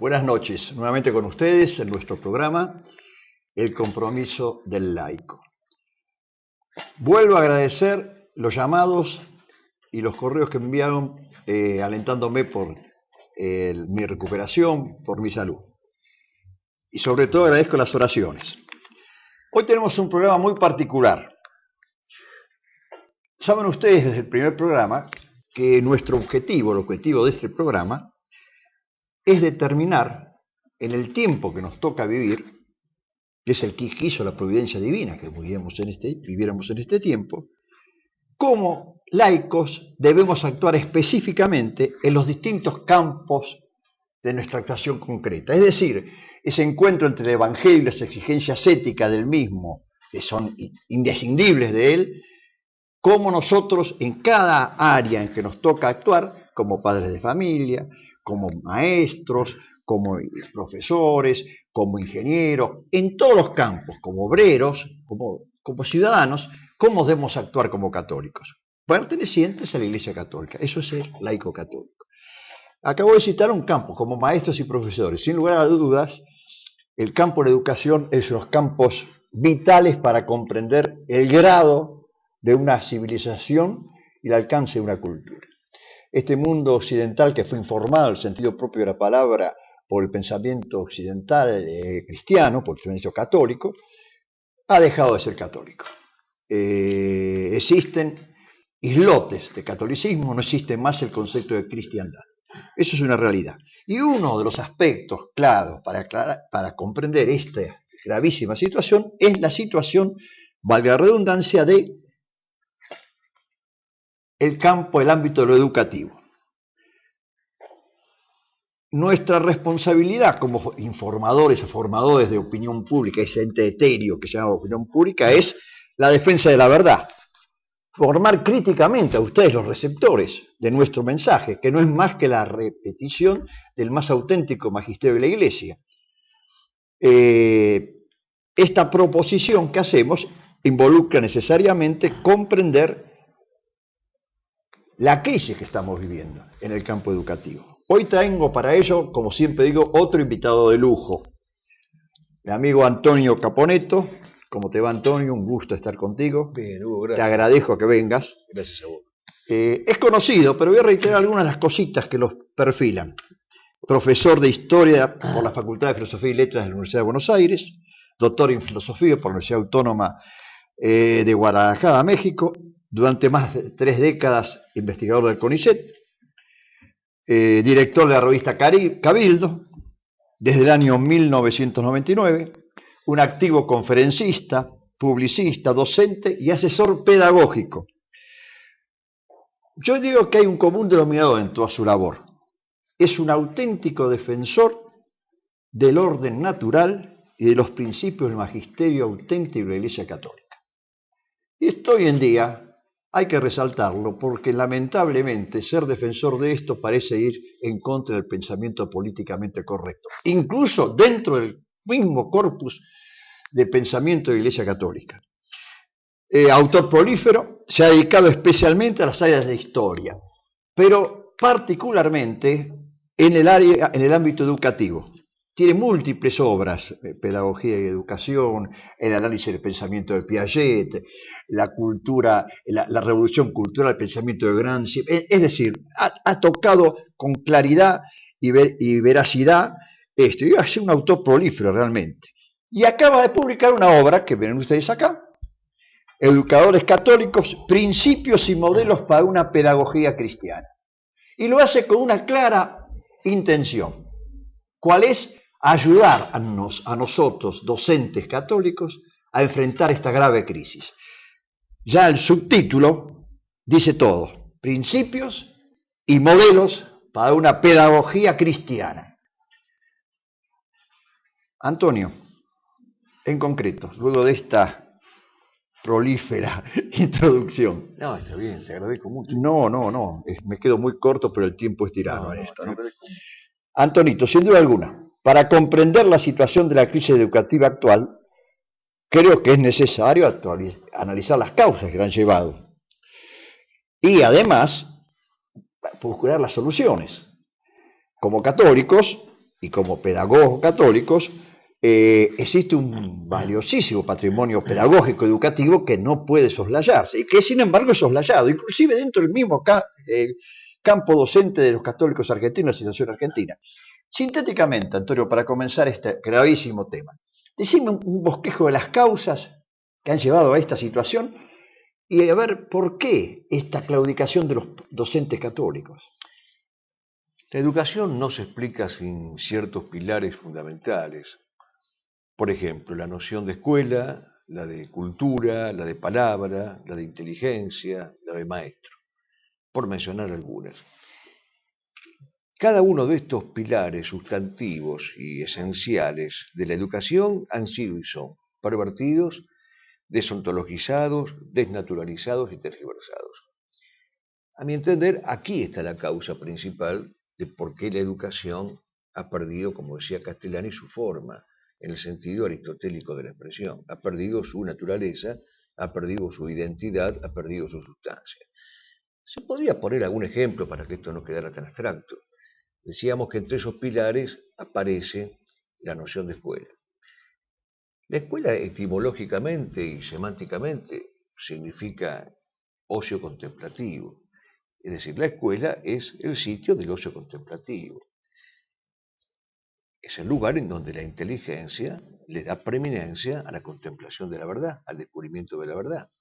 Buenas noches, nuevamente con ustedes en nuestro programa El compromiso del laico. Vuelvo a agradecer los llamados y los correos que me enviaron alentándome por mi recuperación, por mi salud. Y sobre todo agradezco las oraciones. Hoy tenemos un programa muy particular. Saben ustedes desde el primer programa que nuestro objetivo, el objetivo de este programa, es determinar en el tiempo que nos toca vivir, que es el que quiso la providencia divina, que viviéramos en este tiempo, cómo laicos debemos actuar específicamente en los distintos campos de nuestra actuación concreta. Es decir, ese encuentro entre el Evangelio y las exigencias éticas del mismo, que son imprescindibles de él, cómo nosotros en cada área en que nos toca actuar, como padres de familia, como maestros, como profesores, como ingenieros, en todos los campos, como obreros, como ciudadanos, cómo debemos actuar como católicos, pertenecientes a la Iglesia Católica. Eso es ser laico católico. Acabo de citar un campo, como maestros y profesores. Sin lugar a dudas, el campo de la educación es uno de los campos vitales para comprender el grado de una civilización y el alcance de una cultura. Este mundo occidental que fue informado en el sentido propio de la palabra por el pensamiento occidental cristiano, por el pensamiento católico, ha dejado de ser católico. Existen islotes de catolicismo, no existe más el concepto de cristiandad. Eso es una realidad. Y uno de los aspectos claros para comprender esta gravísima situación es la situación, valga la redundancia, de el campo, el ámbito de lo educativo. Nuestra responsabilidad como informadores o formadores de opinión pública, ese ente etéreo que se llama opinión pública, es la defensa de la verdad. Formar críticamente a ustedes los receptores de nuestro mensaje, que no es más que la repetición del más auténtico magisterio de la Iglesia. Esta proposición que hacemos involucra necesariamente comprender la crisis que estamos viviendo en el campo educativo. Hoy tengo para ello, como siempre digo, otro invitado de lujo, mi amigo Antonio Caponeto. ¿Cómo te va, Antonio? Un gusto estar contigo. Bien, Hugo, gracias. Te agradezco que vengas. Gracias a vos. Es conocido, pero voy a reiterar algunas de las cositas que los perfilan. Profesor de Historia por la Facultad de Filosofía y Letras de la Universidad de Buenos Aires, doctor en Filosofía por la Universidad Autónoma de Guadalajara, México, durante más de 3 décadas investigador del CONICET, director de la revista Cabildo, desde el año 1999, un activo conferencista, publicista, docente y asesor pedagógico. Yo digo que hay un común denominador en toda su labor. Es un auténtico defensor del orden natural y de los principios del magisterio auténtico de la Iglesia Católica. Y esto hoy en día hay que resaltarlo porque lamentablemente ser defensor de esto parece ir en contra del pensamiento políticamente correcto, incluso dentro del mismo corpus de pensamiento de la Iglesia Católica. Autor prolífero, se ha dedicado especialmente a las áreas de historia, pero particularmente en el ámbito educativo. Tiene múltiples obras, Pedagogía y Educación, el análisis del pensamiento de Piaget, la cultura, la revolución cultural, el pensamiento de Gramsci. Es decir, ha tocado con claridad y veracidad esto. Y es un autor prolífero realmente. Y acaba de publicar una obra, que ven ustedes acá, Educadores Católicos, Principios y Modelos para una Pedagogía Cristiana. Y lo hace con una clara intención. ¿Cuál es? Ayudar a nosotros, docentes católicos, a enfrentar esta grave crisis. Ya el subtítulo dice todo: Principios y Modelos para una Pedagogía Cristiana. Antonio, en concreto, luego de esta prolífera introducción. No, está bien, te agradezco mucho. No, me quedo muy corto, pero el tiempo es tirano en esto, ¿no? Antonito, sin duda alguna, para comprender la situación de la crisis educativa actual, creo que es necesario analizar las causas que la han llevado y además procurar las soluciones. Como católicos y como pedagogos católicos, existe un valiosísimo patrimonio pedagógico educativo que no puede soslayarse y que sin embargo es soslayado, inclusive dentro del mismo campo docente de los católicos argentinos y la Nación Argentina. Sintéticamente, Antonio, para comenzar este gravísimo tema, decime un bosquejo de las causas que han llevado a esta situación y a ver por qué esta claudicación de los docentes católicos. La educación no se explica sin ciertos pilares fundamentales. Por ejemplo, la noción de escuela, la de cultura, la de palabra, la de inteligencia, la de maestro, por mencionar algunas. Cada uno de estos pilares sustantivos y esenciales de la educación han sido y son pervertidos, desontologizados, desnaturalizados y tergiversados. A mi entender, aquí está la causa principal de por qué la educación ha perdido, como decía Castellani, su forma, en el sentido aristotélico de la expresión. Ha perdido su naturaleza, ha perdido su identidad, ha perdido su sustancia. Se podría poner algún ejemplo para que esto no quedara tan abstracto. Decíamos que entre esos pilares aparece la noción de escuela. La escuela etimológicamente y semánticamente significa ocio contemplativo. Es decir, la escuela es el sitio del ocio contemplativo. Es el lugar en donde la inteligencia le da preeminencia a la contemplación de la verdad, al descubrimiento de la verdad.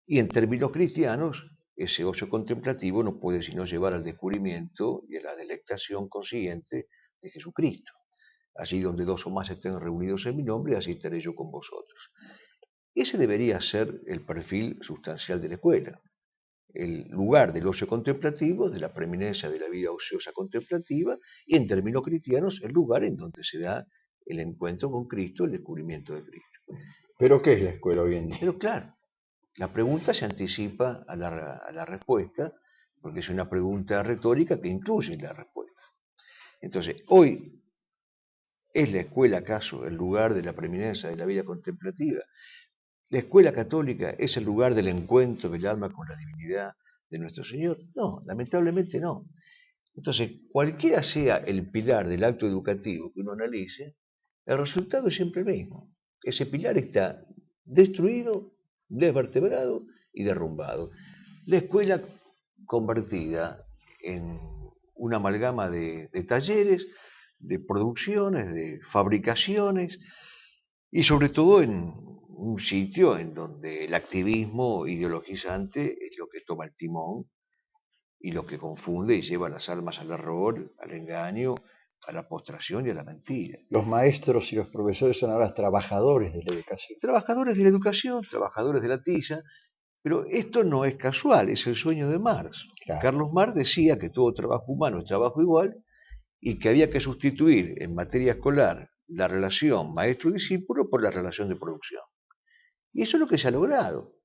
Y en términos cristianos, ese ocio contemplativo no puede sino llevar al descubrimiento y a la delectación consiguiente de Jesucristo. Allí donde dos o más estén reunidos en mi nombre, así estaré yo con vosotros. Ese debería ser el perfil sustancial de la escuela. El lugar del ocio contemplativo, de la preeminencia de la vida ociosa contemplativa, y en términos cristianos, el lugar en donde se da el encuentro con Cristo, el descubrimiento de Cristo. ¿Pero qué es la escuela hoy en día? Pero claro, la pregunta se anticipa a la respuesta, porque es una pregunta retórica que incluye la respuesta. Entonces, hoy, ¿es la escuela acaso el lugar de la preeminencia de la vida contemplativa? ¿La escuela católica es el lugar del encuentro del alma con la divinidad de nuestro Señor? No, lamentablemente no. Entonces, cualquiera sea el pilar del acto educativo que uno analice, el resultado es siempre el mismo. Ese pilar está destruido, desvertebrado y derrumbado. La escuela convertida en una amalgama de talleres, de producciones, de fabricaciones y sobre todo en un sitio en donde el activismo ideologizante es lo que toma el timón y lo que confunde y lleva a las almas al error, al engaño, a la postración y a la mentira. Los maestros y los profesores son ahora trabajadores de la educación. Trabajadores de la educación, trabajadores de la tilla, pero esto no es casual, es el sueño de Marx. Claro. Carlos Marx decía que todo trabajo humano es trabajo igual y que había que sustituir en materia escolar la relación maestro-discípulo por la relación de producción. Y eso es lo que se ha logrado.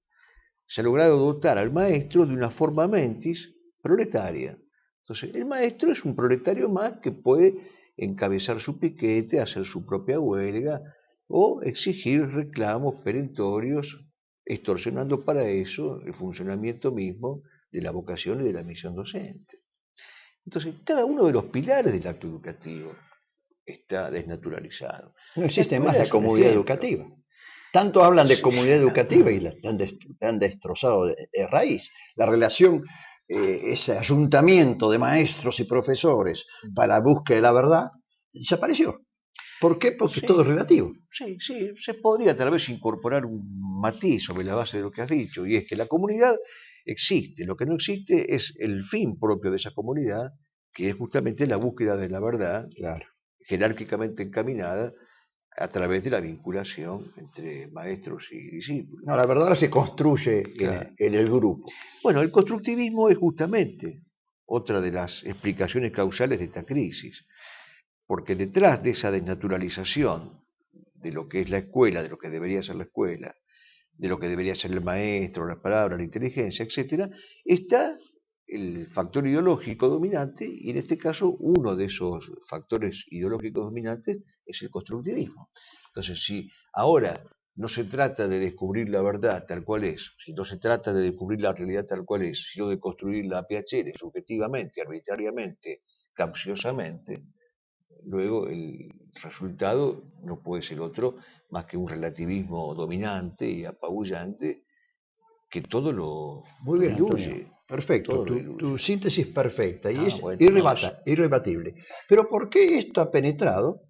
Se ha logrado dotar al maestro de una forma mentis proletaria. Entonces, el maestro es un proletario más que puede encabezar su piquete, hacer su propia huelga o exigir reclamos perentorios, extorsionando para eso el funcionamiento mismo de la vocación y de la misión docente. Entonces, cada uno de los pilares del acto educativo está desnaturalizado. No existe más escuela la es un comunidad ejemplo. educativa. Tanto hablan de Sí. comunidad educativa y la han destrozado de raíz. La relación, ese ayuntamiento de maestros y profesores para la búsqueda de la verdad, desapareció. ¿Por qué? Porque Sí, todo es relativo. sí, se podría tal vez incorporar un matiz sobre la base de lo que has dicho, y es que la comunidad existe, lo que no existe es el fin propio de esa comunidad, que es justamente la búsqueda de la verdad, Claro. jerárquicamente encaminada a través de la vinculación entre maestros y discípulos. No, la verdad se construye Claro. en el grupo. Bueno, el constructivismo es justamente otra de las explicaciones causales de esta crisis, porque detrás de esa desnaturalización de lo que es la escuela, de lo que debería ser la escuela, de lo que debería ser el maestro, las palabras, la inteligencia, etcétera, está el factor ideológico dominante, y en este caso uno de esos factores ideológicos dominantes es el constructivismo. Entonces, si ahora no se trata de descubrir la verdad tal cual es, si no se trata de descubrir la realidad tal cual es, sino de construirla a piacere, subjetivamente, arbitrariamente, capciosamente, luego el resultado no puede ser otro más que un relativismo dominante y apabullante que todo Muy lo bien, Antonio. diluye. Perfecto, Todo lo tu diluye. síntesis perfecta y es Bueno, no, irrebatible. Pero ¿por qué esto ha penetrado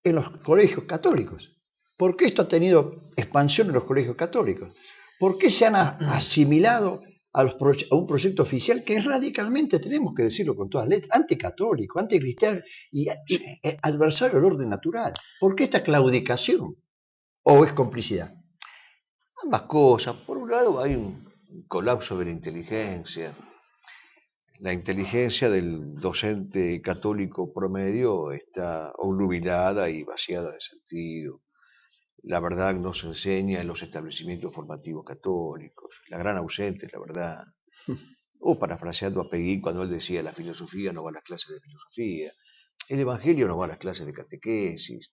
en los colegios católicos? ¿Por qué esto ha tenido expansión en los colegios católicos? ¿Por qué se han asimilado a un proyecto oficial que es radicalmente, tenemos que decirlo con todas letras, anticatólico, anticristiano y adversario del orden natural? ¿Por qué esta claudicación? ¿O es complicidad? ambas cosas. Por un lado hay un colapso de la inteligencia. La inteligencia del docente católico promedio está obnubilada y vaciada de sentido. La verdad no se enseña en los establecimientos formativos católicos. La gran ausente es la verdad. O parafraseando a Peguín cuando él decía la filosofía no va a las clases de filosofía, el evangelio no va a las clases de catequesis,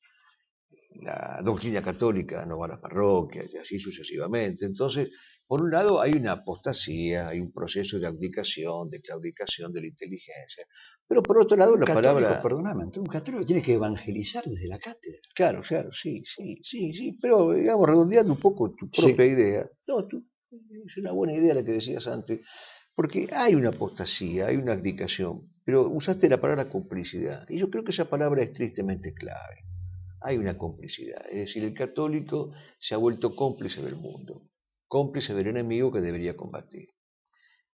la doctrina católica no va a las parroquias y así sucesivamente. Entonces, por un lado hay una apostasía, hay un proceso de abdicación, de claudicación de la inteligencia, pero por otro lado Un la católico, palabra, perdóname, un católico tiene que evangelizar desde la cátedra. claro, claro, sí, pero digamos, redondeando un poco tu propia Sí, idea, no, es una buena idea la que decías antes, porque hay una apostasía, hay una abdicación, pero usaste la palabra complicidad, y yo creo que esa palabra es tristemente clave. Hay una complicidad, es decir, el católico se ha vuelto cómplice del mundo, cómplice del enemigo que debería combatir.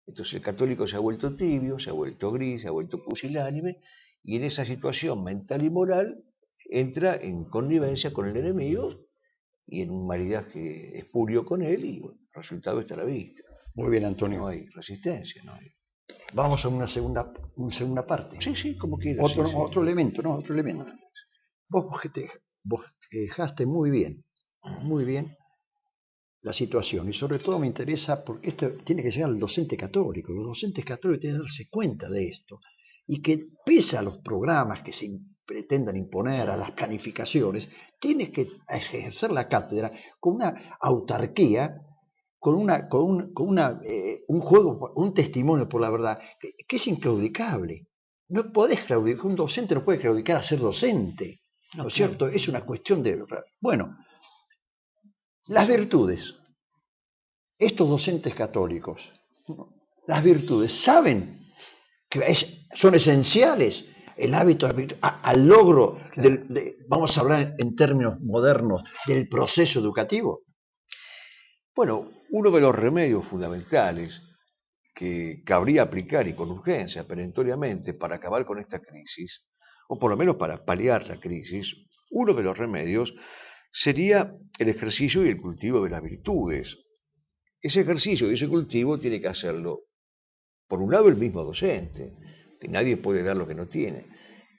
Entonces el católico se ha vuelto tibio, se ha vuelto gris, se ha vuelto pusilánime, y en esa situación mental y moral entra en connivencia con el enemigo y en un maridaje espurio con él, y bueno, el resultado está a la vista. muy bien, No Antonio. hay resistencia, no hay. Vamos a una segunda parte. Sí, como quieras, sí, sí. Otro elemento, ¿no? Otro elemento. Vos dejaste muy bien la situación y sobre todo me interesa porque esto tiene que llegar al docente católico. Los docentes católicos tienen que darse cuenta de esto y que pese a los programas que se pretendan imponer, a las planificaciones, tiene que ejercer la cátedra con una autarquía, un juego, un testimonio por la verdad, que es inclaudicable. No podés claudicar, un docente no puede claudicar a ser docente, ¿no es cierto? Es una cuestión de... Bueno, las virtudes. Estos docentes católicos, las virtudes, saben que son esenciales el hábito al logro vamos a hablar en términos modernos, del proceso educativo. Bueno, uno de los remedios fundamentales que cabría aplicar y con urgencia, perentoriamente, para acabar con esta crisis, o por lo menos para paliar la crisis, uno de los remedios sería el ejercicio y el cultivo de las virtudes. Ese ejercicio y ese cultivo tiene que hacerlo, por un lado, el mismo docente, que nadie puede dar lo que no tiene,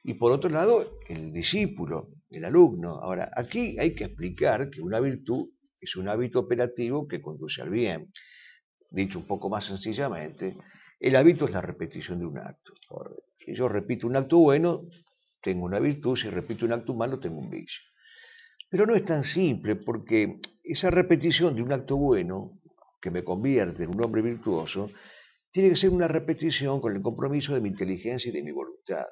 y por otro lado, el discípulo, el alumno. Ahora, aquí hay que explicar que una virtud es un hábito operativo que conduce al bien. Dicho un poco más sencillamente, el hábito es la repetición de un acto. Si yo repito un acto bueno, tengo una virtud; si repito un acto malo, tengo un vicio. Pero no es tan simple, porque esa repetición de un acto bueno, que me convierte en un hombre virtuoso, tiene que ser una repetición con el compromiso de mi inteligencia y de mi voluntad.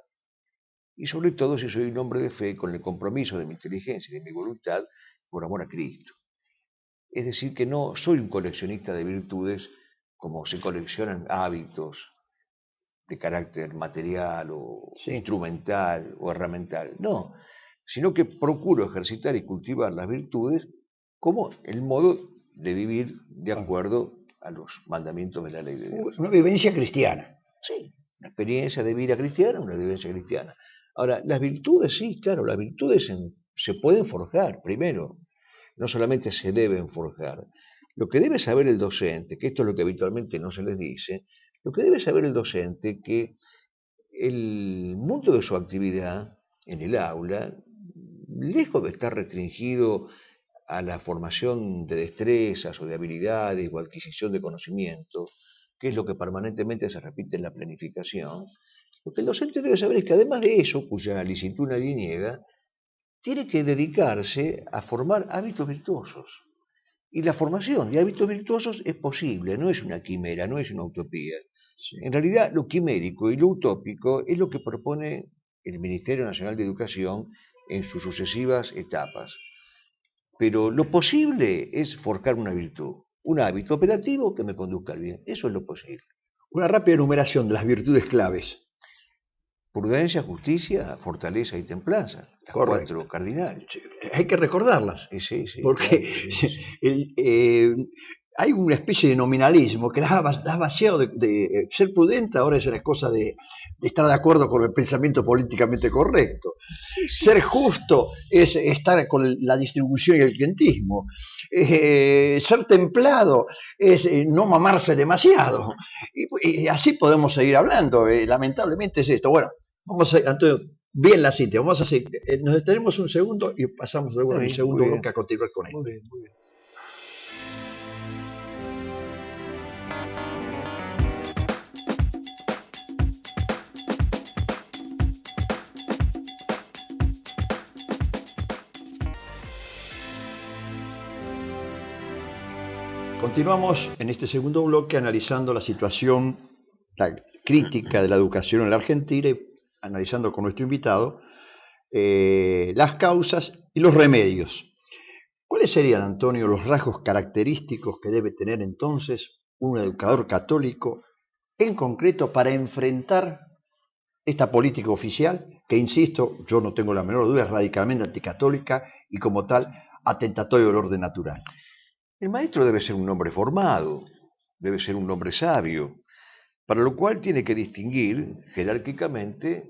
Y sobre todo si soy un hombre de fe, con el compromiso de mi inteligencia y de mi voluntad por amor a Cristo. Es decir, que no soy un coleccionista de virtudes como se coleccionan hábitos de carácter material o Sí. instrumental o herramental. No, sino que procuro ejercitar y cultivar las virtudes como el modo de vivir de acuerdo a los mandamientos de la ley de Dios. Una vivencia cristiana. Sí, una experiencia de vida cristiana, una vivencia cristiana. Ahora, las virtudes, sí, claro, las virtudes se pueden forjar, primero, no solamente se deben forjar. Lo que debe saber el docente, que esto es lo que habitualmente no se les dice, lo que debe saber el docente que el mundo de su actividad en el aula, lejos de estar restringido a la formación de destrezas o de habilidades o adquisición de conocimientos, que es lo que permanentemente se repite en la planificación, lo que el docente debe saber es que además de eso, cuya licitud nadie niega, tiene que dedicarse a formar hábitos virtuosos. Y la formación de hábitos virtuosos es posible, no es una quimera, no es una utopía. Sí. En realidad, lo quimérico y lo utópico es lo que propone el Ministerio Nacional de Educación en sus sucesivas etapas. Pero lo posible es forjar una virtud, un hábito operativo que me conduzca al bien. Eso es lo posible. Una rápida enumeración de las virtudes claves. Prudencia, justicia, fortaleza y templanza. Las Correcto. 4 cardinales. Hay que recordarlas. Sí, porque claro. Hay una especie de nominalismo que las ha vaciado de ser prudente, ahora es una cosa de estar de acuerdo con el pensamiento políticamente correcto. Ser justo es estar con la distribución y el clientismo. Ser templado es no mamarse demasiado. Y así podemos seguir hablando. Lamentablemente es esto. Bueno, vamos a, Antonio, bien la cita. Vamos a hacer, nos detenemos un segundo y pasamos luego al segundo bloque a continuar con esto. Muy bien. Continuamos en este segundo bloque analizando la situación crítica de la educación en la Argentina y analizando con nuestro invitado las causas y los remedios. ¿Cuáles serían, Antonio, los rasgos característicos que debe tener entonces un educador católico en concreto para enfrentar esta política oficial que, insisto, yo no tengo la menor duda, es radicalmente anticatólica y como tal atentatorio del orden natural? El maestro debe ser un hombre formado, debe ser un hombre sabio, para lo cual tiene que distinguir jerárquicamente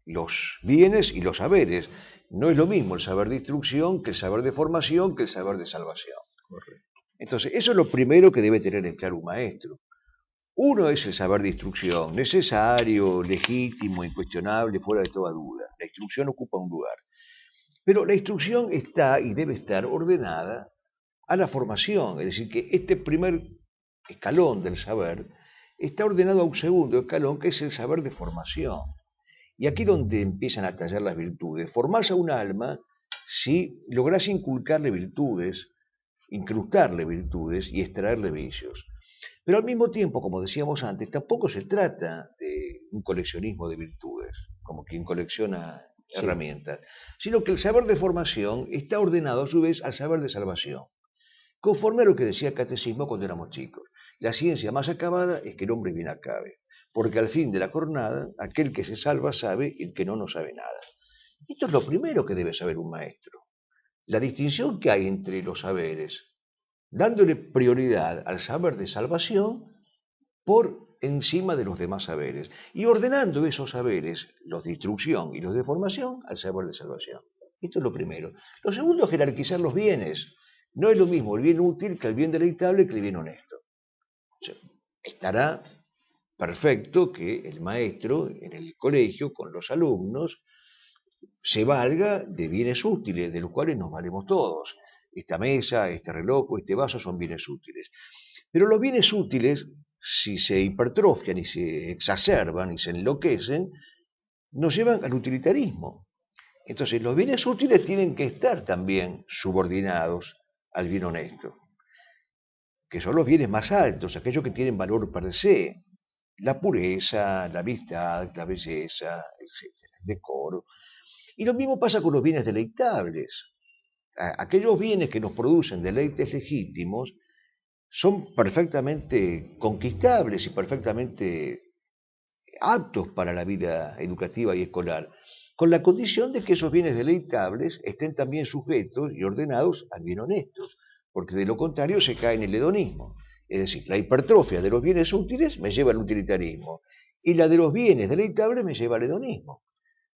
los bienes y los saberes. No es lo mismo el saber de instrucción que el saber de formación que el saber de salvación. Correcto. Entonces, eso es lo primero que debe tener en claro un maestro. Uno es el saber de instrucción, necesario, legítimo, incuestionable, fuera de toda duda. La instrucción ocupa un lugar. Pero la instrucción está y debe estar ordenada a la formación, es decir, que este primer escalón del saber está ordenado a un segundo escalón, que es el saber de formación. Y aquí donde empiezan a tallar las virtudes. Formás a un alma si lográs inculcarle virtudes, incrustarle virtudes y extraerle vicios. Pero al mismo tiempo, como decíamos antes, tampoco se trata de un coleccionismo de virtudes, como quien colecciona herramientas, sino que el saber de formación está ordenado a su vez al saber de salvación. Conforme a lo que decía el catecismo cuando éramos chicos, la ciencia más acabada es que el hombre bien acabe, porque al fin de la jornada, aquel que se salva sabe y el que no sabe nada. Esto es lo primero que debe saber un maestro, la distinción que hay entre los saberes, dándole prioridad al saber de salvación por encima de los demás saberes, y ordenando esos saberes, los de instrucción y los de formación, al saber de salvación. Esto es lo primero. Lo segundo es jerarquizar los bienes. No es lo mismo el bien útil que el bien deleitable que el bien honesto. O sea, estará perfecto que el maestro en el colegio con los alumnos se valga de bienes útiles, de los cuales nos valemos todos. Esta mesa, este reloj, este vaso son bienes útiles. Pero los bienes útiles, si se hipertrofian y se exacerban y se enloquecen, nos llevan al utilitarismo. Entonces, los bienes útiles tienen que estar también subordinados al bien honesto, que son los bienes más altos, aquellos que tienen valor per se, la pureza, la amistad, la belleza, etc., el decoro. Y lo mismo pasa con los bienes deleitables. Aquellos bienes que nos producen deleites legítimos son perfectamente conquistables y perfectamente aptos para la vida educativa y escolar, con la condición de que esos bienes deleitables estén también sujetos y ordenados al bien honesto, porque de lo contrario se cae en el hedonismo. Es decir, la hipertrofia de los bienes útiles me lleva al utilitarismo y la de los bienes deleitables me lleva al hedonismo.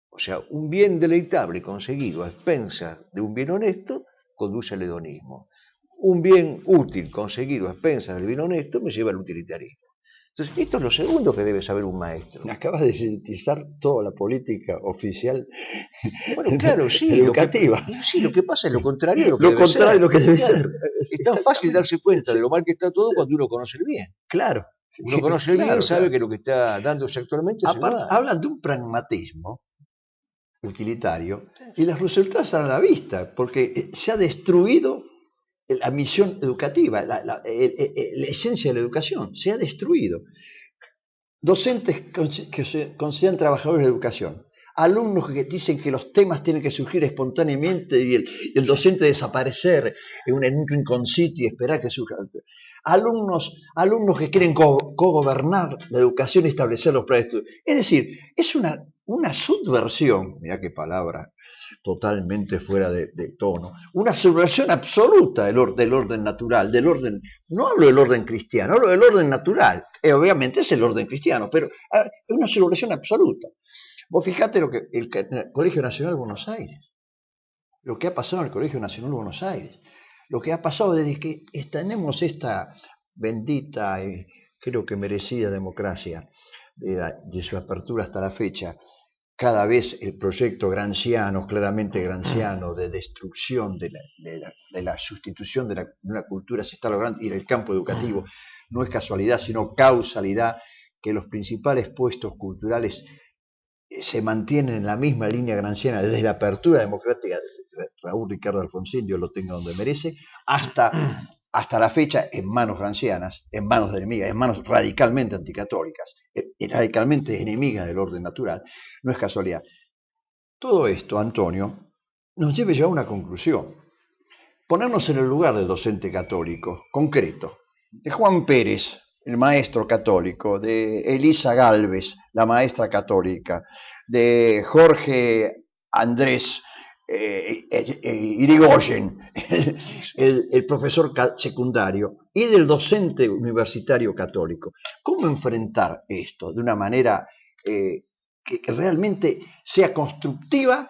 O sea, un bien deleitable conseguido a expensas de un bien honesto conduce al hedonismo. Un bien útil conseguido a expensas del bien honesto me lleva al utilitarismo. Entonces, esto es lo segundo que debe saber un maestro. Acabas de sintetizar toda la política oficial. Bueno, claro, sí. Educativa. Lo que pasa es lo contrario de lo que debe ser. Lo contrario de lo que debe ser. Es tan fácil darse cuenta de lo mal que está todo cuando uno conoce el bien. Claro. Uno conoce el bien, sabe que lo que está dándose actualmente es hablan de un pragmatismo utilitario y los resultados están a la vista, porque se ha destruido la misión educativa, la esencia de la educación, se ha destruido. Docentes que se consideran trabajadores de educación, alumnos que dicen que los temas tienen que surgir espontáneamente y el docente desaparecer en un rinconcito y esperar que surja. Alumnos que quieren co-gobernar la educación y establecer los planes de estudio. Es decir, es una subversión, mirá qué palabra totalmente fuera de tono, una subversión absoluta del orden natural, no hablo del orden cristiano, hablo del orden natural, obviamente es el orden cristiano, pero es una subversión absoluta. Vos fijate lo que el Colegio Nacional de Buenos Aires, lo que ha pasado en el Colegio Nacional de Buenos Aires, lo que ha pasado desde que tenemos esta bendita, creo que merecida democracia de su apertura hasta la fecha. Cada vez el proyecto gramsciano, claramente gramsciano, de destrucción de la sustitución de una cultura se está logrando, y en el campo educativo no es casualidad, sino causalidad, que los principales puestos culturales se mantienen en la misma línea gramsciana desde la apertura democrática de Raúl Ricardo Alfonsín, Dios lo tenga donde merece, hasta la fecha en manos gramscianas, en manos de enemigas, en manos radicalmente anticatólicas, radicalmente enemigas del orden natural, no es casualidad. Todo esto, Antonio, nos debe llevar a una conclusión. Ponernos en el lugar del docente católico, concreto, de Juan Pérez, el maestro católico, de Elisa Gálvez, la maestra católica, de Jorge Andrés Irigoyen, el profesor secundario, y del docente universitario católico. ¿Cómo enfrentar esto de una manera que realmente sea constructiva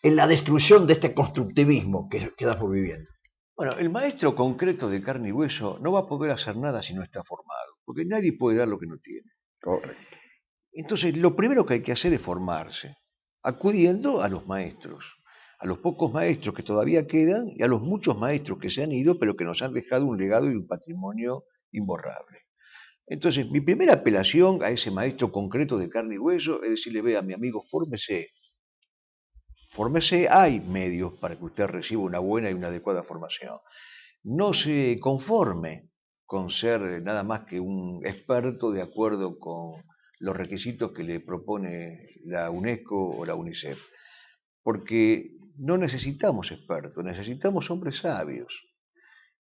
en la destrucción de este constructivismo que estamos viviendo? Bueno, el maestro concreto de carne y hueso no va a poder hacer nada si no está formado, porque nadie puede dar lo que no tiene. Correcto. Entonces, lo primero que hay que hacer es formarse, acudiendo a los maestros, a los pocos maestros que todavía quedan y a los muchos maestros que se han ido, pero que nos han dejado un legado y un patrimonio imborrable. Entonces, mi primera apelación a ese maestro concreto de carne y hueso es decirle, vea, mi amigo, fórmese. Fórmese, hay medios para que usted reciba una buena y una adecuada formación. No se conforme con ser nada más que un experto de acuerdo con los requisitos que le propone la UNESCO o la UNICEF, porque no necesitamos expertos, necesitamos hombres sabios.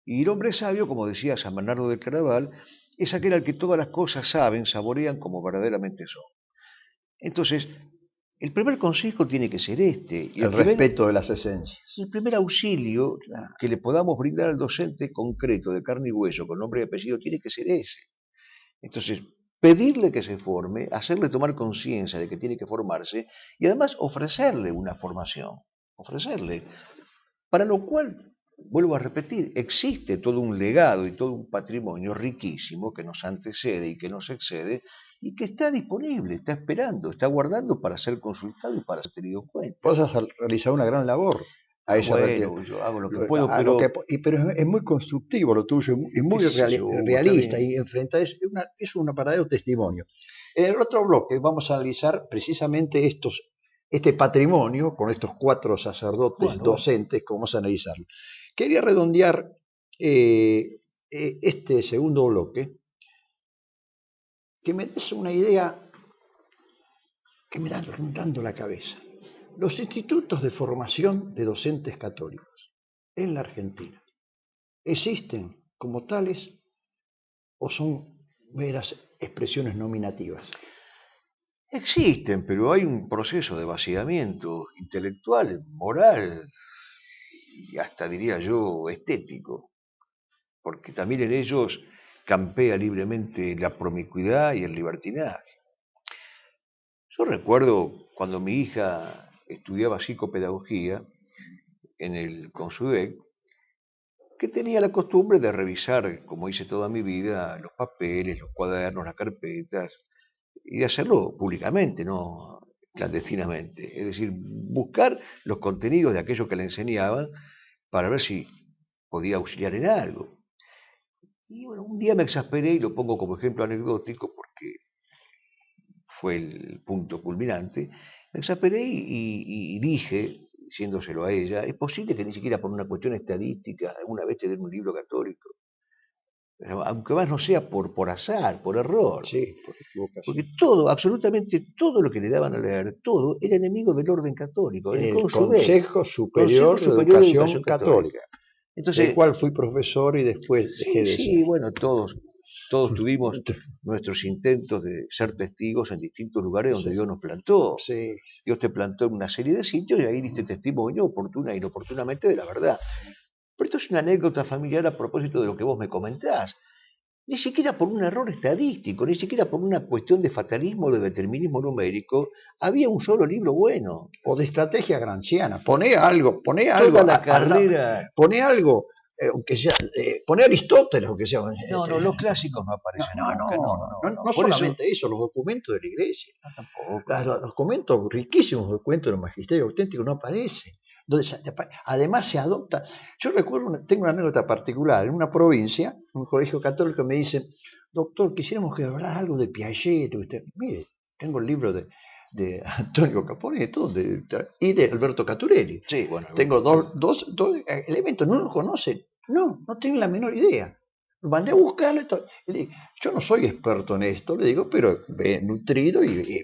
Y el hombre sabio, como decía San Bernardo de Claraval, es aquel al que todas las cosas saben, saborean como verdaderamente son. Entonces, el primer consejo tiene que ser este. El respeto de las esencias. El primer auxilio que le podamos brindar al docente concreto de carne y hueso, con nombre y apellido, tiene que ser ese. Entonces, pedirle que se forme, hacerle tomar conciencia de que tiene que formarse y además ofrecerle una formación. Ofrecerle. Para lo cual, vuelvo a repetir, existe todo un legado y todo un patrimonio riquísimo que nos antecede y que nos excede y que está disponible, está esperando, está guardando para ser consultado y para ser tenido en cuenta. Vos has realizado una gran labor a esa Bueno, yo hago lo que puedo, pero es muy constructivo lo tuyo y muy realista y enfrenta es un verdadero testimonio. En el otro bloque vamos a analizar precisamente este patrimonio con estos 4 sacerdotes docentes, cómo vamos a analizarlo. Quería redondear este segundo bloque, que me des una idea que me da rondando la cabeza. Los institutos de formación de docentes católicos en la Argentina, ¿existen como tales o son meras expresiones nominativas? Existen, pero hay un proceso de vaciamiento intelectual, moral y hasta diría yo estético, porque también en ellos campea libremente la promiscuidad y el libertinaje. Yo recuerdo cuando mi hija estudiaba psicopedagogía en el CONSUDEC, que tenía la costumbre de revisar, como hice toda mi vida, los papeles, los cuadernos, las carpetas, y de hacerlo públicamente, no clandestinamente. Es decir, buscar los contenidos de aquello que le enseñaban para ver si podía auxiliar en algo. Y bueno, un día me exasperé y lo pongo como ejemplo anecdótico porque fue el punto culminante. Me exasperé y dije, diciéndoselo a ella, es posible que ni siquiera por una cuestión estadística alguna vez te den un libro católico. aunque más no sea por azar, por error. Sí, por equivocación. Porque todo, absolutamente todo lo que le daban a leer, todo era enemigo del orden católico, En el el Consudei, Consejo Superior de de Educación Católica, del Entonces, cual fui profesor y después dejé de sí, ser. bueno, todos tuvimos nuestros intentos de ser testigos en distintos lugares donde Sí, Dios nos plantó. sí. Dios te plantó en una serie de sitios y ahí diste testimonio oportuna e inoportunamente de la verdad. Pero esto es una anécdota familiar a propósito de lo que vos me comentás. Ni siquiera por un error estadístico, ni siquiera por una cuestión de fatalismo o de determinismo numérico, había un solo libro bueno. O de estrategia gramsciana. Poné algo Toda la al lado, carrera. poné algo, aunque sea, poné Aristóteles, aunque sea. No, los clásicos no aparecen nunca. No Por eso, solamente eso, los documentos de la iglesia. tampoco. Los documentos, riquísimos documentos del magisterio auténtico no aparecen. Además se adopta. Yo recuerdo, tengo una anécdota particular. En una provincia, un colegio católico me dicen, doctor, quisiéramos que hablara algo de Piaget. Usted, mire, tengo el libro de Antonio Capone y de Alberto Caturelli. Sí, bueno. Tengo dos elementos, no lo conocen. No tienen la menor idea. Lo mandé a buscarlo. Yo no soy experto en esto, le digo, pero nutrido y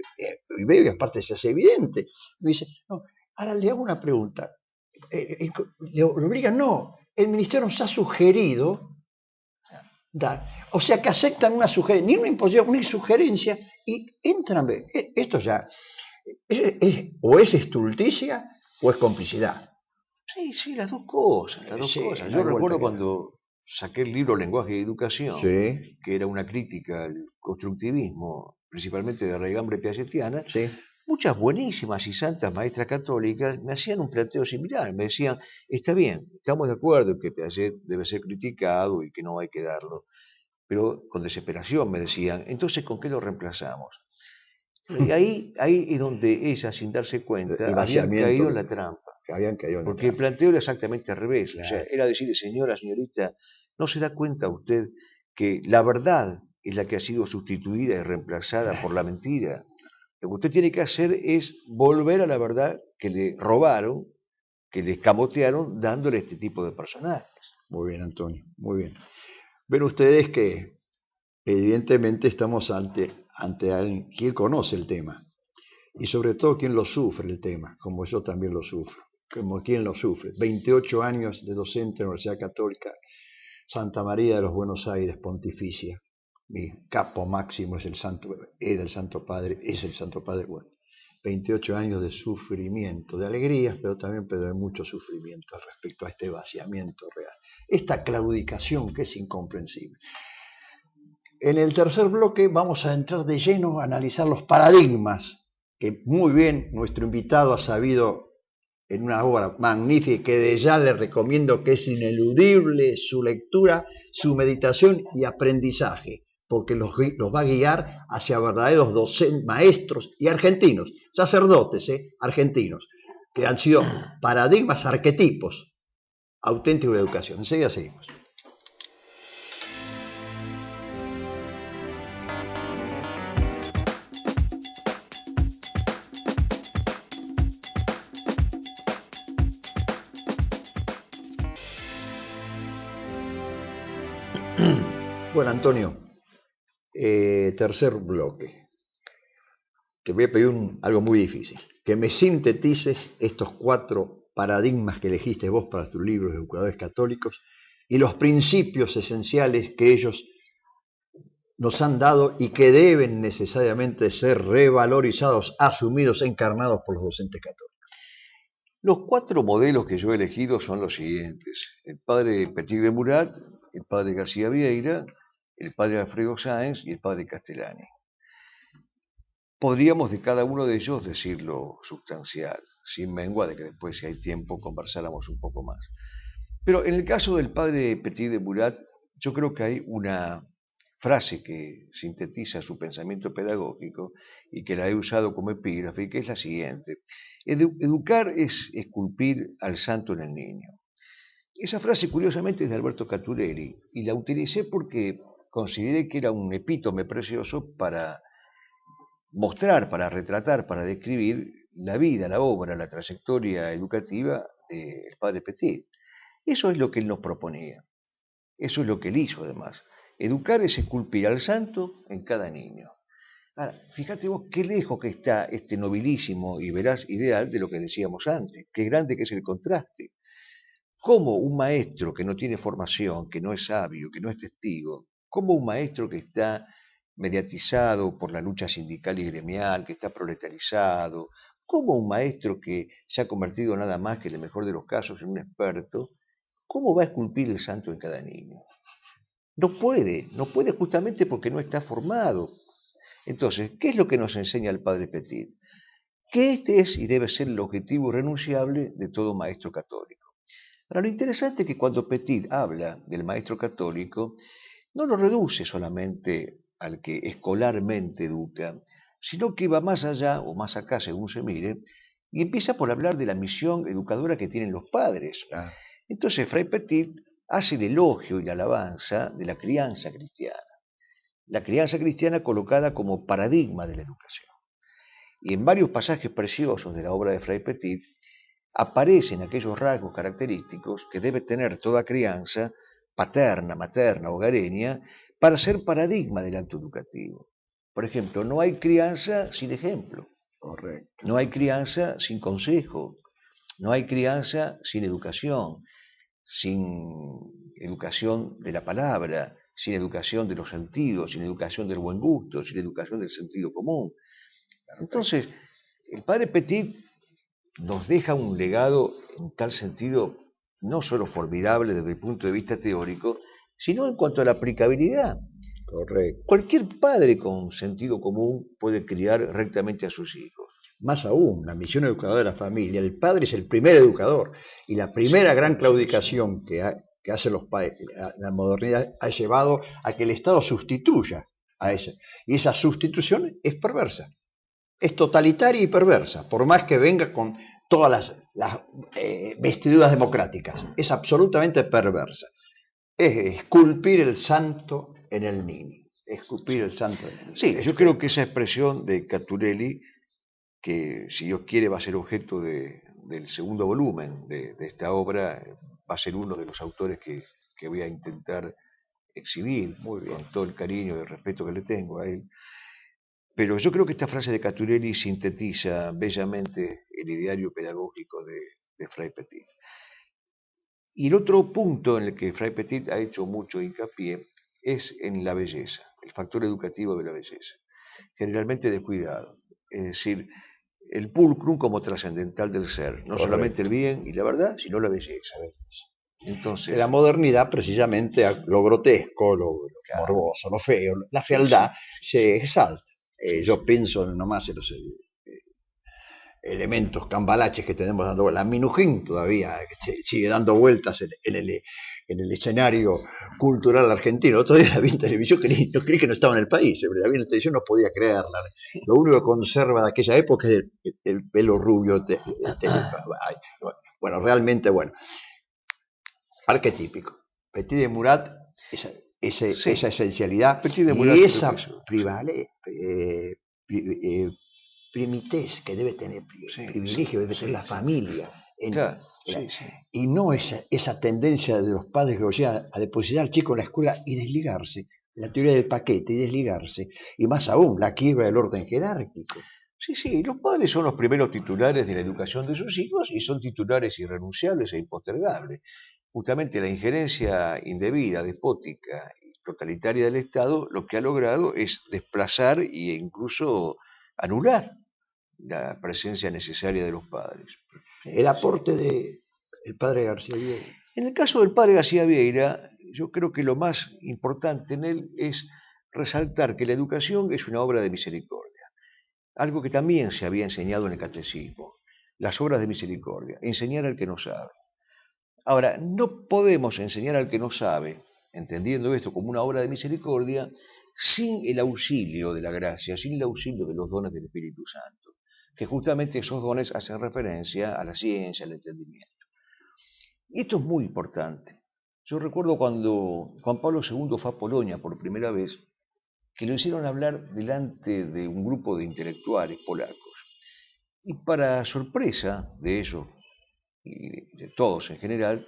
veo y aparte se hace evidente. Me dice, no, ahora le hago una pregunta. Le obligan, no, el ministerio nos ha sugerido dar, o sea que aceptan una sugerencia, ni una imposición, una sugerencia y entran. Esto ya o es estulticia o es complicidad. Sí, las dos cosas, Sí, Yo recuerdo cuando saqué el libro Lenguaje y Educación, sí, que era una crítica al constructivismo, principalmente de raigambre piagetiana, sí. muchas buenísimas y santas maestras católicas me hacían un planteo similar. Me decían, está bien, estamos de acuerdo en que Piaget debe ser criticado y que no hay que darlo, pero con desesperación me decían, entonces, ¿con qué lo reemplazamos? Y ahí es donde ellas, sin darse cuenta, El habían vaciamiento caído en la trampa. que habían caído en la Porque el trampa. planteo era exactamente al revés. Claro. O sea, era decirle, señorita, ¿no se da cuenta usted que la verdad es la que ha sido sustituida y reemplazada por la mentira? Lo que usted tiene que hacer es volver a la verdad que le robaron, que le escamotearon, dándole este tipo de personajes. Muy bien, Antonio, muy bien. Ven ustedes que evidentemente estamos ante alguien quien conoce el tema y sobre todo quien lo sufre el tema, como yo también lo sufro, como quien lo sufre. 28 años de docente en la Universidad Católica Santa María de los Buenos Aires, Pontificia. Mi capo máximo es era el Santo Padre, es el Santo Padre. Bueno, 28 años de sufrimiento, de alegrías, pero también de mucho sufrimiento respecto a este vaciamiento real. Esta claudicación que es incomprensible. En el tercer bloque vamos a entrar de lleno a analizar los paradigmas que muy bien nuestro invitado ha sabido en una obra magnífica que de ya le recomiendo, que es ineludible su lectura, su meditación y aprendizaje, porque los va a guiar hacia verdaderos docentes, maestros y argentinos, sacerdotes argentinos, que han sido paradigmas, arquetipos auténticos de educación. Enseguida seguimos. Bueno, Antonio, tercer bloque. Te voy a pedir algo muy difícil, que me sintetices estos 4 paradigmas que elegiste vos para tus libros de educadores católicos y los principios esenciales que ellos nos han dado y que deben necesariamente ser revalorizados, asumidos, encarnados por los docentes católicos. Los 4 modelos que yo he elegido son los siguientes: el padre Petit de Murat, el padre García Vieira, el padre Alfredo Sáenz y el padre Castellani. Podríamos de cada uno de ellos decir lo sustancial, sin mengua de que después, si hay tiempo, conversáramos un poco más. Pero en el caso del padre Petit de Murat, yo creo que hay una frase que sintetiza su pensamiento pedagógico y que la he usado como epígrafe, y que es la siguiente: educar es esculpir al santo en el niño. Esa frase, curiosamente, es de Alberto Caturelli, y la utilicé porque consideré que era un epítome precioso para mostrar, para retratar, para describir la vida, la obra, la trayectoria educativa del padre Petit. Eso es lo que él nos proponía, eso es lo que él hizo además. Educar es esculpir al santo en cada niño. Ahora, fíjate vos qué lejos que está este nobilísimo y veraz ideal de lo que decíamos antes, qué grande que es el contraste. Cómo un maestro que no tiene formación, que no es sabio, que no es testigo, cómo un maestro que está mediatizado por la lucha sindical y gremial, que está proletarizado, cómo un maestro que se ha convertido nada más que en el mejor de los casos en un experto, cómo va a esculpir el santo en cada niño. No puede justamente porque no está formado. Entonces, ¿qué es lo que nos enseña el padre Petit? Que este es y debe ser el objetivo irrenunciable de todo maestro católico. Ahora, lo interesante es que cuando Petit habla del maestro católico, no lo reduce solamente al que escolarmente educa, sino que va más allá o más acá, según se mire, y empieza por hablar de la misión educadora que tienen los padres. Claro. Entonces, Fray Petit hace el elogio y la alabanza de la crianza cristiana. La crianza cristiana colocada como paradigma de la educación. Y en varios pasajes preciosos de la obra de Fray Petit aparecen aquellos rasgos característicos que debe tener toda crianza, paterna, materna, hogareña, para ser paradigma del acto educativo. Por ejemplo, no hay crianza sin ejemplo. Correcto. No hay crianza sin consejo. No hay crianza sin educación de la palabra, sin educación de los sentidos, sin educación del buen gusto, sin educación del sentido común. Entonces, el padre Petit nos deja un legado en tal sentido no solo formidable desde el punto de vista teórico, sino en cuanto a la aplicabilidad. Correcto. Cualquier padre con sentido común puede criar rectamente a sus hijos. Más aún, la misión educadora de la familia, el padre es el primer educador y la primera gran claudicación que hacen los padres, la modernidad ha llevado a que el Estado sustituya a ese. Y esa sustitución es perversa, es totalitaria y perversa, por más que venga con todas las vestiduras democráticas, es absolutamente perversa. Es esculpir el santo en el niño, esculpir el santo en el niño. Sí, yo creo que esa expresión de Caturelli, que si Dios quiere va a ser objeto del segundo volumen de esta obra, va a ser uno de los autores que voy a intentar exhibir con todo el cariño y el respeto que le tengo a él. Pero yo creo que esta frase de Caturelli sintetiza bellamente el ideario pedagógico de Fray Petit. Y el otro punto en el que Fray Petit ha hecho mucho hincapié es en la belleza, el factor educativo de la belleza, generalmente descuidado. Es decir, el pulcrum como trascendental del ser, no Correcto. Solamente el bien y la verdad, sino la belleza. Entonces, la modernidad, precisamente, lo grotesco, lo morboso, lo feo, la fealdad, se exalta. Yo pienso nomás en los elementos cambalaches que tenemos dando vueltas. La Minujín todavía sigue dando vueltas en el escenario cultural argentino. Otro día la vi en televisión, yo creí que no estaba en el país, la vi en televisión, no podía creerla. Lo único que conserva de aquella época es el pelo rubio. Bueno, realmente, bueno. Arquetípico. Petit de Murat, esa esencialidad y esa primitez que debe tener, privilegio debe tener la familia. Y no esa tendencia de los padres que lo llevan a depositar al chico en la escuela y desligarse, la teoría del paquete y desligarse, y más aún la quiebra del orden jerárquico. Sí, los padres son los primeros titulares de la educación de sus hijos y son titulares irrenunciables e impostergables. Justamente la injerencia indebida, despótica y totalitaria del Estado lo que ha logrado es desplazar e incluso anular la presencia necesaria de los padres. El aporte del padre García Vieira. En el caso del padre García Vieira, yo creo que lo más importante en él es resaltar que la educación es una obra de misericordia, algo que también se había enseñado en el catecismo, las obras de misericordia, enseñar al que no sabe. Ahora, no podemos enseñar al que no sabe, entendiendo esto como una obra de misericordia, sin el auxilio de la gracia, sin el auxilio de los dones del Espíritu Santo, que justamente esos dones hacen referencia a la ciencia, al entendimiento. Y esto es muy importante. Yo recuerdo cuando Juan Pablo II fue a Polonia por primera vez, que lo hicieron hablar delante de un grupo de intelectuales polacos. Y para sorpresa de ellos, y de todos en general,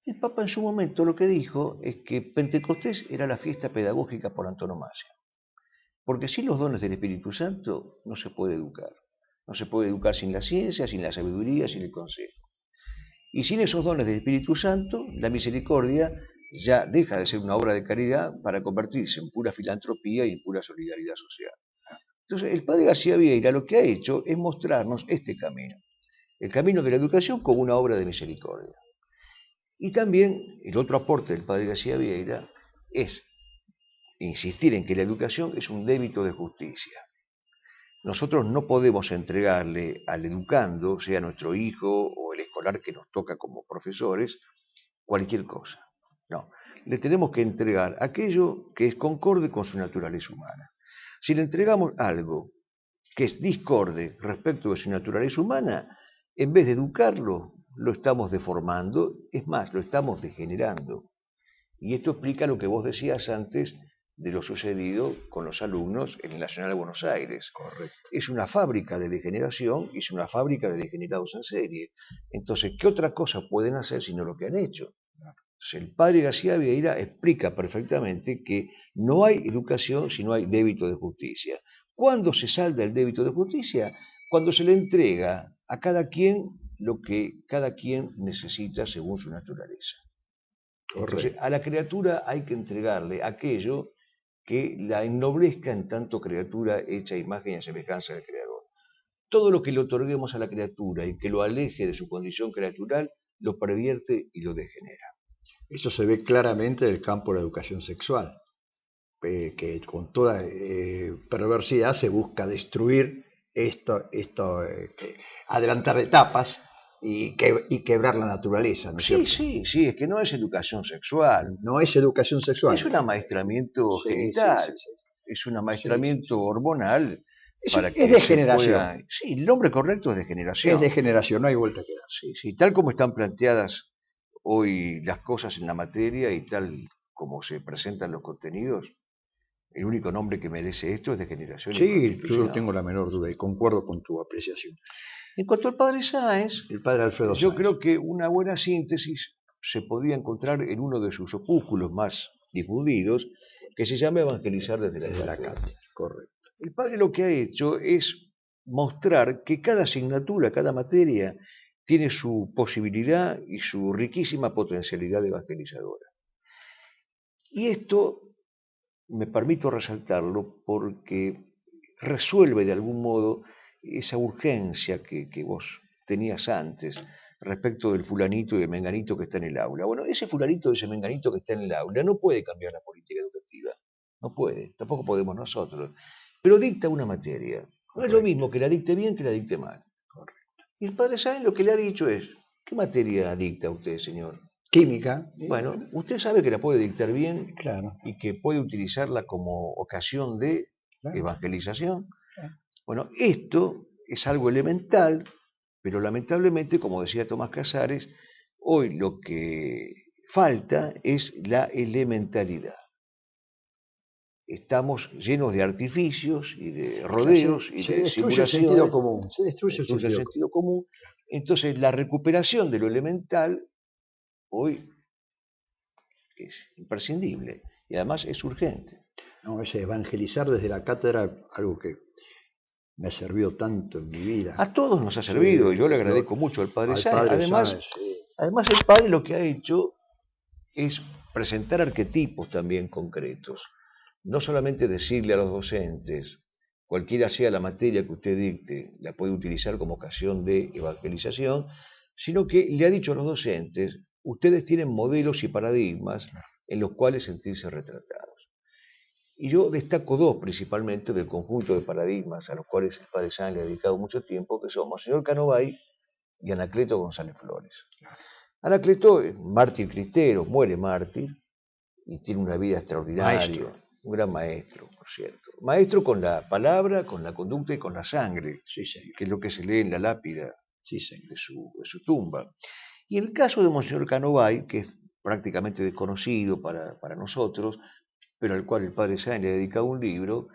El Papa en su momento lo que dijo es que Pentecostés era la fiesta pedagógica por antonomasia, porque sin los dones del Espíritu Santo no se puede educar. No se puede educar sin la ciencia, sin la sabiduría, sin el consejo. Y sin esos dones del Espíritu Santo, la misericordia ya deja de ser una obra de caridad para convertirse en pura filantropía y en pura solidaridad social. Entonces, el padre García Vieira lo que ha hecho es mostrarnos este camino, el camino de la educación como una obra de misericordia. Y también el otro aporte del padre García Vieira es insistir en que la educación es un débito de justicia. Nosotros no podemos entregarle al educando, sea nuestro hijo o el escolar que nos toca como profesores, cualquier cosa. No, le tenemos que entregar aquello que es concorde con su naturaleza humana. Si le entregamos algo que es discorde respecto de su naturaleza humana, en vez de educarlo, lo estamos deformando, es más, lo estamos degenerando. Y esto explica lo que vos decías antes de lo sucedido con los alumnos en el Nacional de Buenos Aires. Correcto. Es una fábrica de degeneración y es una fábrica de degenerados en serie. Entonces, ¿qué otra cosa pueden hacer sino lo que han hecho? Entonces, el padre García Vieira explica perfectamente que no hay educación si no hay débito de justicia. ¿Cuándo se salda el débito de justicia? Cuando se le entrega a cada quien lo que cada quien necesita según su naturaleza. Entonces, a la criatura hay que entregarle aquello que la ennoblezca en tanto criatura hecha a imagen y a semejanza del Creador. Todo lo que le otorguemos a la criatura y que lo aleje de su condición criatural, lo pervierte y lo degenera. Eso se ve claramente en el campo de la educación sexual, que con toda perversidad se busca destruir adelantar etapas y quebrar la naturaleza, ¿no es cierto? Sí, es que no es educación sexual. No es educación sexual. Es un amaestramiento genital, es un amaestramiento hormonal. Es degeneración. Sí, el nombre correcto es degeneración. Es degeneración, no hay vuelta a quedar. Sí, tal como están planteadas hoy las cosas en la materia y tal como se presentan los contenidos, el único nombre que merece esto es degeneración. Sí, yo no tengo la menor duda y concuerdo con tu apreciación. En cuanto al padre Sáenz, el padre Alfredo yo Sáenz, creo que una buena síntesis se podría encontrar en uno de sus opúsculos más difundidos, que se llama Evangelizar desde la cátedra. Correcto. El padre lo que ha hecho es mostrar que cada asignatura, cada materia, tiene su posibilidad y su riquísima potencialidad evangelizadora. Y esto me permito resaltarlo porque resuelve de algún modo esa urgencia que vos tenías antes respecto del fulanito y del menganito que está en el aula. Bueno, ese fulanito y ese menganito que está en el aula no puede cambiar la política educativa, no puede, tampoco podemos nosotros, pero dicta una materia. No Correcto. Es lo mismo que la dicte bien que la dicte mal. Correcto. Y el padre Sáenz lo que le ha dicho es, ¿qué materia dicta usted, señor? Química. Bueno, usted sabe que la puede dictar bien, claro, y que puede utilizarla como ocasión de evangelización. Claro. Bueno, esto es algo elemental, pero lamentablemente, como decía Tomás Casares, hoy lo que falta es la elementalidad. Estamos llenos de artificios y de rodeos y de destruye el sentido común. Se destruye el sentido común. Entonces, la recuperación de lo elemental hoy es imprescindible y además es urgente. No, es evangelizar desde la cátedra, algo que me ha servido tanto en mi vida. A todos nos ha servido, y yo le agradezco mucho al padre Sáenz. Además, el padre lo que ha hecho es presentar arquetipos también concretos. No solamente decirle a los docentes, cualquiera sea la materia que usted dicte, la puede utilizar como ocasión de evangelización, sino que le ha dicho a los docentes, ustedes tienen modelos y paradigmas en los cuales sentirse retratados. Y yo destaco dos principalmente del conjunto de paradigmas a los cuales el padre Sáenz le ha dedicado mucho tiempo, que son Monseñor Canobay y Anacleto González Flores. Anacleto es mártir cristero, muere mártir y tiene una vida extraordinaria. Maestro. Un gran maestro, por cierto. Maestro con la palabra, con la conducta y con la sangre, sí, señor. Que es lo que se lee en la lápida sí, de su tumba. Y en el caso de Monseñor Canobay, que es prácticamente desconocido para nosotros, pero al cual el padre Sáenz le ha dedicado un libro,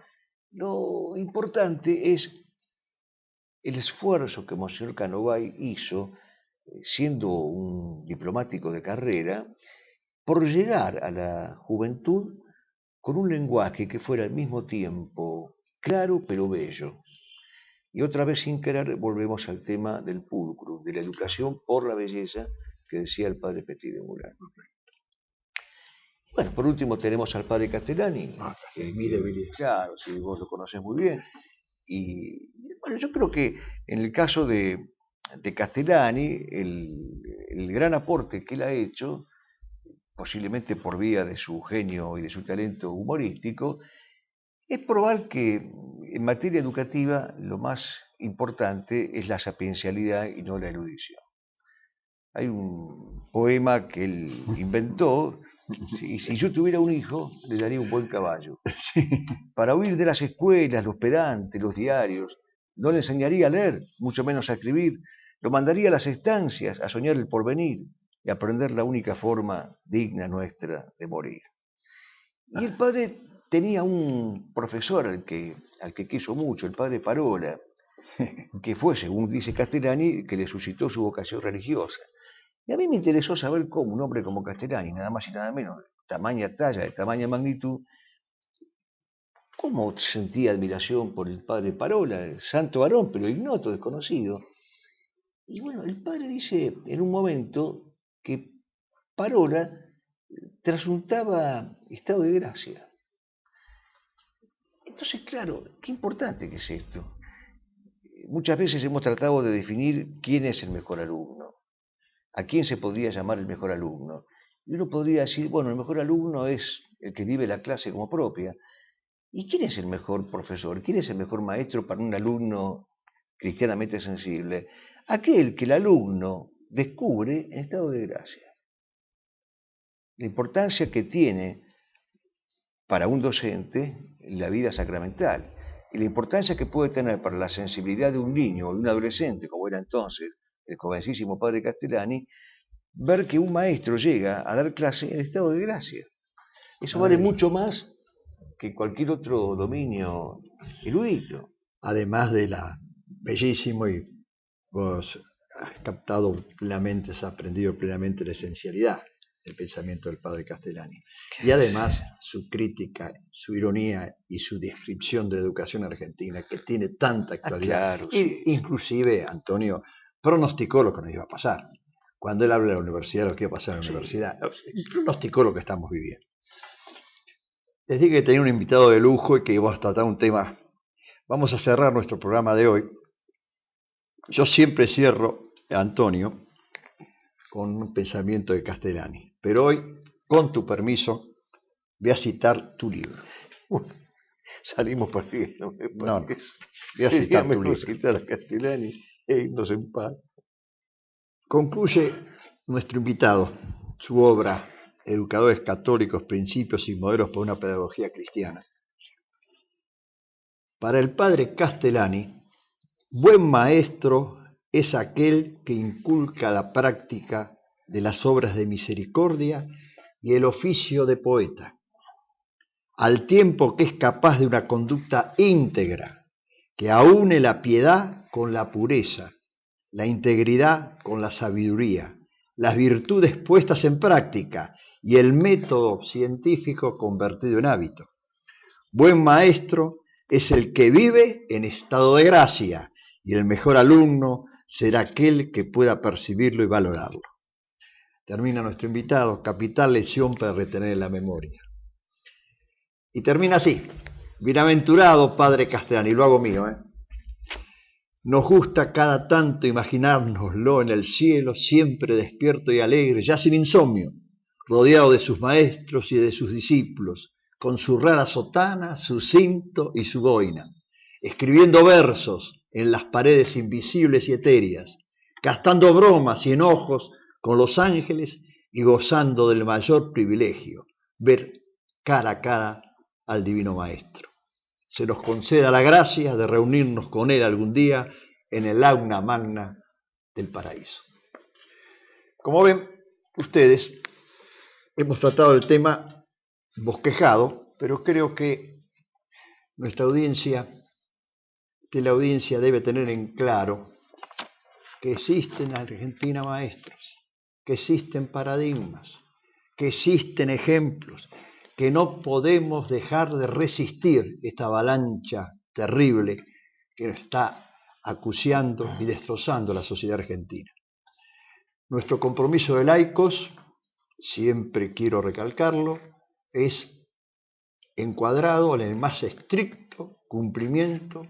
lo importante es el esfuerzo que Monseñor Canobay hizo siendo un diplomático de carrera, por llegar a la juventud con un lenguaje que fuera al mismo tiempo claro pero bello. Y otra vez sin querer volvemos al tema del pulcro, de la educación por la belleza que decía el padre Petit de Moulin. Bueno, por último tenemos al padre Castellani. Mi debilidad. Claro, si vos lo conocés muy bien. Y bueno, yo creo que en el caso de Castellani, el gran aporte que él ha hecho, posiblemente por vía de su genio y de su talento humorístico, es probar que en materia educativa lo más importante es la sapiencialidad y no la erudición. Hay un poema que él inventó, y si yo tuviera un hijo, le daría un buen caballo. Sí. Para huir de las escuelas, los pedantes, los diarios, no le enseñaría a leer, mucho menos a escribir, lo mandaría a las estancias a soñar el porvenir y a aprender la única forma digna nuestra de morir. Y el padre tenía un profesor al que quiso mucho, el padre Parola, que fue, según dice Castellani, que le suscitó su vocación religiosa. Y a mí me interesó saber cómo un hombre como Castellani, nada más y nada menos, de tamaña talla, de tamaña magnitud, cómo sentía admiración por el padre Parola, el santo varón, pero ignoto, desconocido. Y bueno, el padre dice en un momento que Parola trasuntaba estado de gracia. Entonces, claro, qué importante que es esto. Muchas veces hemos tratado de definir quién es el mejor alumno, a quién se podría llamar el mejor alumno. Y uno podría decir, bueno, el mejor alumno es el que vive la clase como propia. ¿Y quién es el mejor profesor? ¿Quién es el mejor maestro para un alumno cristianamente sensible? Aquel que el alumno descubre en estado de gracia. La importancia que tiene para un docente la vida sacramental y la importancia que puede tener para la sensibilidad de un niño o de un adolescente, como era entonces el jovencísimo padre Castellani, ver que un maestro llega a dar clase en estado de gracia. Eso vale mucho más que cualquier otro dominio erudito. Además de la bellísimo, y vos has captado plenamente, has aprendido plenamente la esencialidad del pensamiento del padre Castellani. Y además su crítica, su ironía y su descripción de la educación argentina, que tiene tanta actualidad. Claro, sí. Inclusive, Antonio pronosticó lo que nos iba a pasar. Cuando él habla de la universidad, lo que iba a pasar en la universidad, pronosticó lo que estamos viviendo. Les dije que tenía un invitado de lujo y que íbamos a tratar un tema. Vamos a cerrar nuestro programa de hoy. Yo siempre cierro, Antonio, con un pensamiento de Castellani. Pero hoy, con tu permiso, voy a citar tu libro. Salimos perdiendo. No, voy a citar tu libro. Citar a Castellani e irnos en paz. Concluye nuestro invitado su obra Educadores Católicos, Principios y Modelos para una Pedagogía Cristiana. Para el padre Castellani, buen maestro es aquel que inculca la práctica de las obras de misericordia y el oficio de poeta, al tiempo que es capaz de una conducta íntegra, que aúne la piedad con la pureza, la integridad con la sabiduría, las virtudes puestas en práctica y el método científico convertido en hábito. Buen maestro es el que vive en estado de gracia, y el mejor alumno será aquel que pueda percibirlo y valorarlo. Termina nuestro invitado, capital lección para retener en la memoria. Y termina así: bienaventurado padre Castellani, lo hago mío, Nos gusta cada tanto imaginárnoslo en el cielo, siempre despierto y alegre, ya sin insomnio, rodeado de sus maestros y de sus discípulos, con su rara sotana, su cinto y su boina, escribiendo versos en las paredes invisibles y etéreas, gastando bromas y enojos con los ángeles y gozando del mayor privilegio, ver cara a cara al Divino Maestro. Se nos conceda la gracia de reunirnos con él algún día en el aula magna del paraíso. Como ven ustedes, hemos tratado el tema bosquejado, pero creo que la audiencia debe tener en claro que existen en Argentina maestros, que existen paradigmas, que existen ejemplos, que no podemos dejar de resistir esta avalancha terrible que está acuciando y destrozando la sociedad argentina. Nuestro compromiso de laicos, siempre quiero recalcarlo, es encuadrado en el más estricto cumplimiento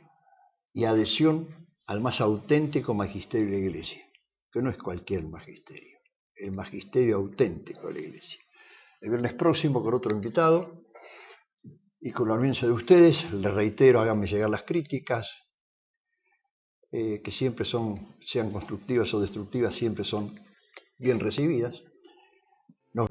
y adhesión al más auténtico magisterio de la Iglesia, que no es cualquier magisterio, el magisterio auténtico de la Iglesia. El viernes próximo con otro invitado y con la anuencia de ustedes, les reitero, háganme llegar las críticas, que siempre sean constructivas o destructivas, siempre son bien recibidas. Nos